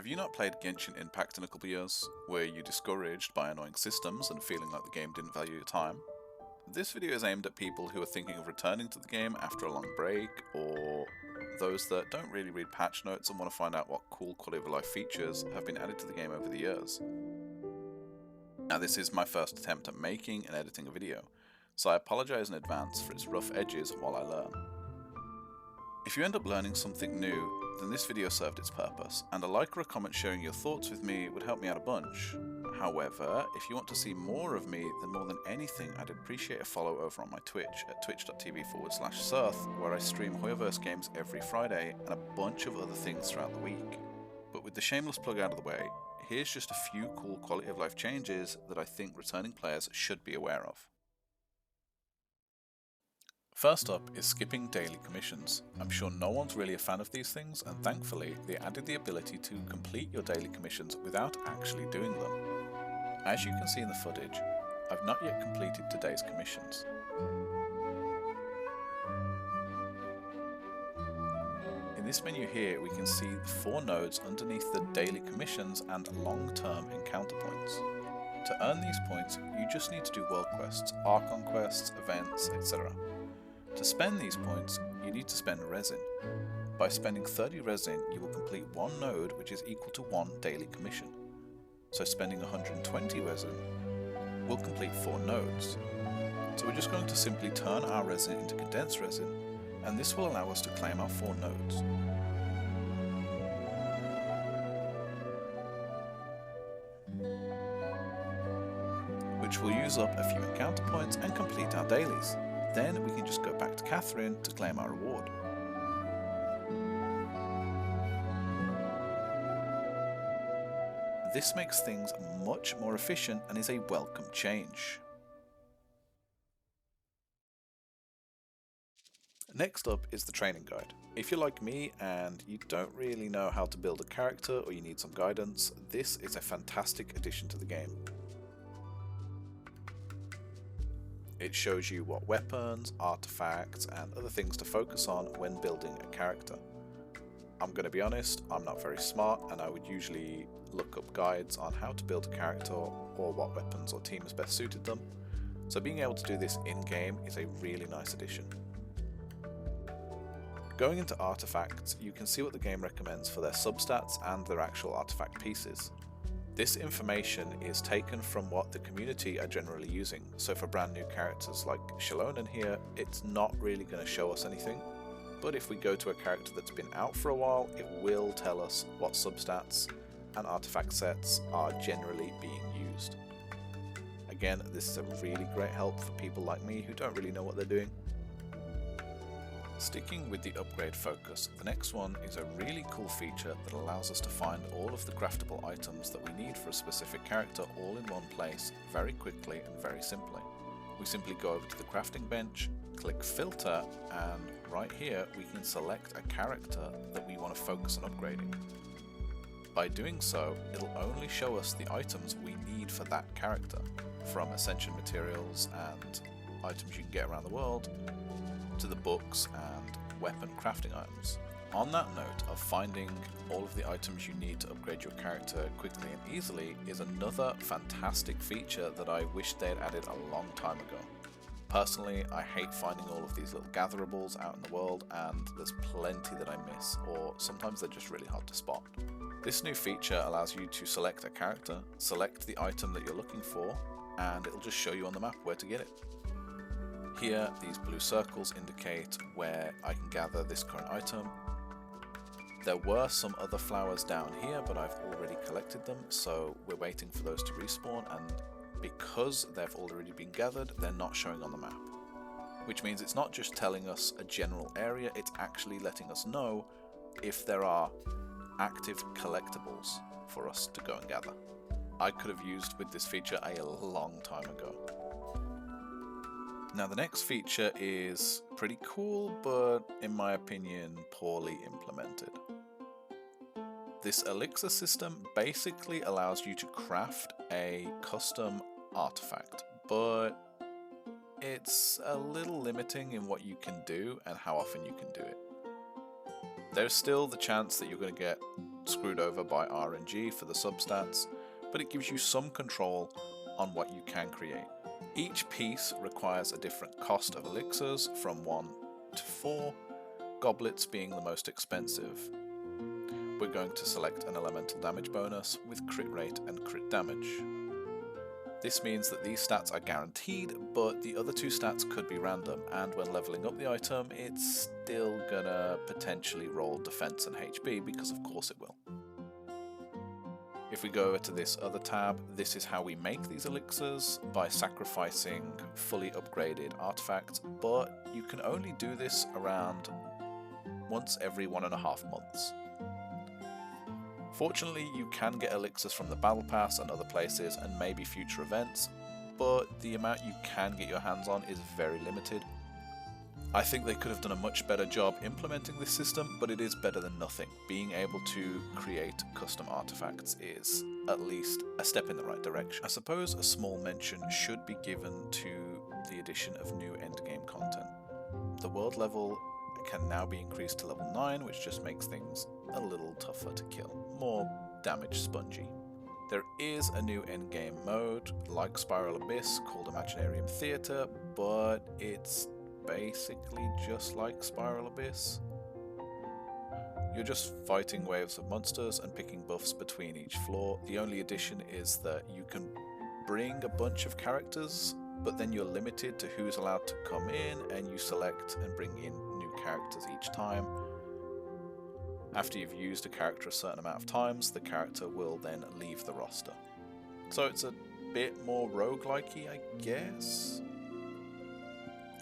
Have you not played Genshin Impact in a couple years? Were you discouraged by annoying systems and feeling like the game didn't value your time? This video is aimed at people who are thinking of returning to the game after a long break, or those that don't really read patch notes and want to find out what cool quality of life features have been added to the game over the years. Now, this is my first attempt at making and editing a video, so I apologise in advance for its rough edges while I learn. If you end up learning something new, then this video served its purpose, and a like or a comment sharing your thoughts with me would help me out a bunch. However, if you want to see more of me, then more than anything I'd appreciate a follow over on my Twitch at twitch.tv/Surth, where I stream Hoyoverse games every Friday and a bunch of other things throughout the week. But with the shameless plug out of the way, here's just a few cool quality of life changes that I think returning players should be aware of. First up is skipping daily commissions. I'm sure no one's really a fan of these things, and thankfully they added the ability to complete your daily commissions without actually doing them. As you can see in the footage, I've not yet completed today's commissions. In this menu here we can see the 4 nodes underneath the daily commissions and long-term encounter points. To earn these points you just need to do world quests, Archon quests, events, etc. To spend these points, you need to spend resin. By spending 30 resin, you will complete 1 node, which is equal to 1 daily commission. So spending 120 resin will complete 4 nodes. So we're just going to simply turn our resin into condensed resin, and this will allow us to claim our 4 nodes. Which will use up a few encounter points and complete our dailies. Then we can just go back to Catherine to claim our reward. This makes things much more efficient and is a welcome change. Next up is the training guide. If you're like me and you don't really know how to build a character or you need some guidance, this is a fantastic addition to the game. It shows you what weapons, artifacts, and other things to focus on when building a character. I'm going to be honest, I'm not very smart, and I would usually look up guides on how to build a character or what weapons or teams best suited them, so being able to do this in-game is a really nice addition. Going into artifacts, you can see what the game recommends for their substats and their actual artifact pieces. This information is taken from what the community are generally using, so for brand new characters like Shallonen here, it's not really going to show us anything, but if we go to a character that's been out for a while, it will tell us what substats and artifact sets are generally being used. Again, this is a really great help for people like me who don't really know what they're doing. Sticking with the upgrade focus, the next one is a really cool feature that allows us to find all of the craftable items that we need for a specific character all in one place very quickly and very simply. We simply go over to the crafting bench, click filter, and right here we can select a character that we want to focus on upgrading. By doing so, it'll only show us the items we need for that character, from ascension materials and items you can get around the world, to the books and weapon crafting items. On that note of finding all of the items you need to upgrade your character quickly and easily is another fantastic feature that I wish they'd added a long time ago. Personally, I hate finding all of these little gatherables out in the world, and there's plenty that I miss, or sometimes they're just really hard to spot. This new feature allows you to select a character, select the item that you're looking for, and it'll just show you on the map where to get it. Here, these blue circles indicate where I can gather this current item. There were some other flowers down here, but I've already collected them, so we're waiting for those to respawn, and because they've already been gathered, they're not showing on the map. Which means it's not just telling us a general area, it's actually letting us know if there are active collectibles for us to go and gather. I could have used with this feature a long time ago. Now the next feature is pretty cool, but in my opinion poorly implemented. This Elixir system basically allows you to craft a custom artifact, but it's a little limiting in what you can do and how often you can do it. There's still the chance that you're going to get screwed over by RNG for the substats, but it gives you some control on what you can create. Each piece requires a different cost of elixirs, from 1 to 4, goblets being the most expensive. We're going to select an elemental damage bonus with crit rate and crit damage. This means that these stats are guaranteed, but the other 2 stats could be random, and when leveling up the item, it's still gonna potentially roll defense and HP, because of course it will. If we go over to this other tab, this is how we make these elixirs, by sacrificing fully upgraded artifacts, but you can only do this around once every 1.5 months. Fortunately, you can get elixirs from the battle pass and other places and maybe future events, but the amount you can get your hands on is very limited. I think they could have done a much better job implementing this system, but it is better than nothing. Being able to create custom artifacts is at least a step in the right direction. I suppose a small mention should be given to the addition of new endgame content. The world level can now be increased to level 9, which just makes things a little tougher to kill, more damage spongy. There is a new endgame mode, like Spiral Abyss, called Imaginarium Theatre, but it's basically just like Spiral Abyss. You're just fighting waves of monsters and picking buffs between each floor. The only addition is that you can bring a bunch of characters, but then you're limited to who's allowed to come in, and you select and bring in new characters each time. After you've used a character a certain amount of times, the character will then leave the roster. So it's a bit more roguelike-y, I guess?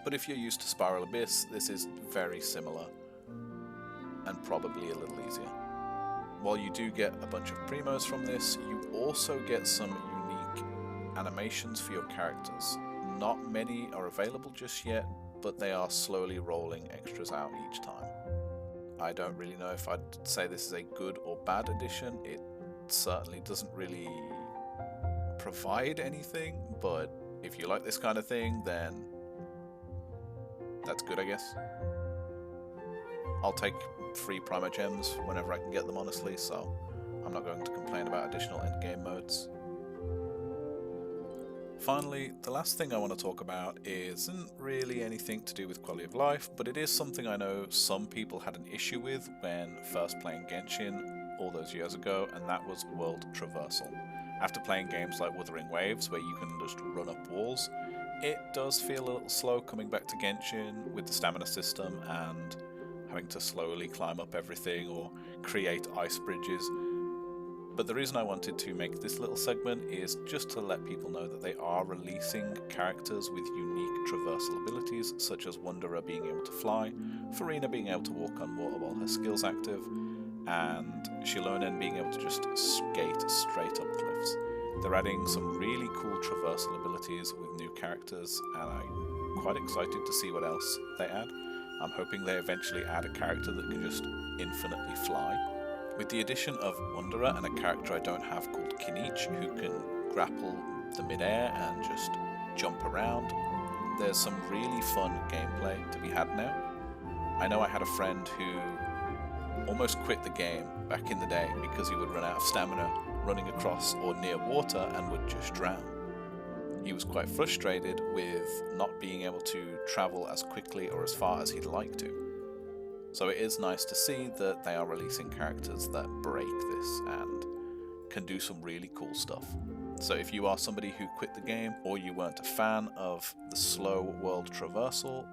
But if you're used to Spiral Abyss, this is very similar, and probably a little easier. While you do get a bunch of primos from this, you also get some unique animations for your characters. Not many are available just yet, but they are slowly rolling extras out each time. I don't really know if I'd say this is a good or bad addition. It certainly doesn't really provide anything, but if you like this kind of thing, then that's good, I guess. I'll take free Primo Gems whenever I can get them, honestly, so I'm not going to complain about additional endgame modes. Finally, the last thing I want to talk about isn't really anything to do with quality of life, but it is something I know some people had an issue with when first playing Genshin all those years ago, and that was world traversal. After playing games like Wuthering Waves, where you can just run up walls, it does feel a little slow coming back to Genshin with the stamina system and having to slowly climb up everything or create ice bridges. But the reason I wanted to make this little segment is just to let people know that they are releasing characters with unique traversal abilities, such as Wanderer being able to fly, Farina being able to walk on water while her skill's active, and Shilonen being able to just skate straight up cliffs. They're adding some really cool traversal abilities with new characters, and I'm quite excited to see what else they add. I'm hoping they eventually add a character that can just infinitely fly. With the addition of Wanderer and a character I don't have called Kinich, who can grapple the midair and just jump around, there's some really fun gameplay to be had now. I know I had a friend who almost quit the game back in the day because he would run out of stamina running across or near water and would just drown. He was quite frustrated with not being able to travel as quickly or as far as he'd like to. So it is nice to see that they are releasing characters that break this and can do some really cool stuff. So if you are somebody who quit the game, or you weren't a fan of the slow world traversal,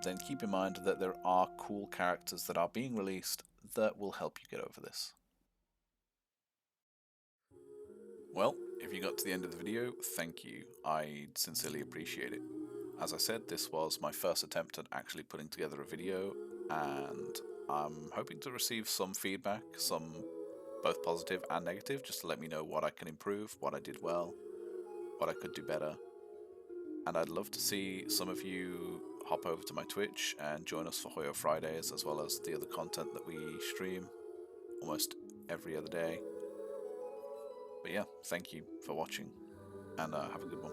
then keep in mind that there are cool characters that are being released that will help you get over this. Well, if you got to the end of the video, thank you. I sincerely appreciate it. As I said, this was my first attempt at actually putting together a video, and I'm hoping to receive some feedback, some both positive and negative, just to let me know what I can improve, what I did well, what I could do better. And I'd love to see some of you hop over to my Twitch and join us for Hoyo Fridays, as well as the other content that we stream almost every other day. But yeah, thank you for watching, and have a good one.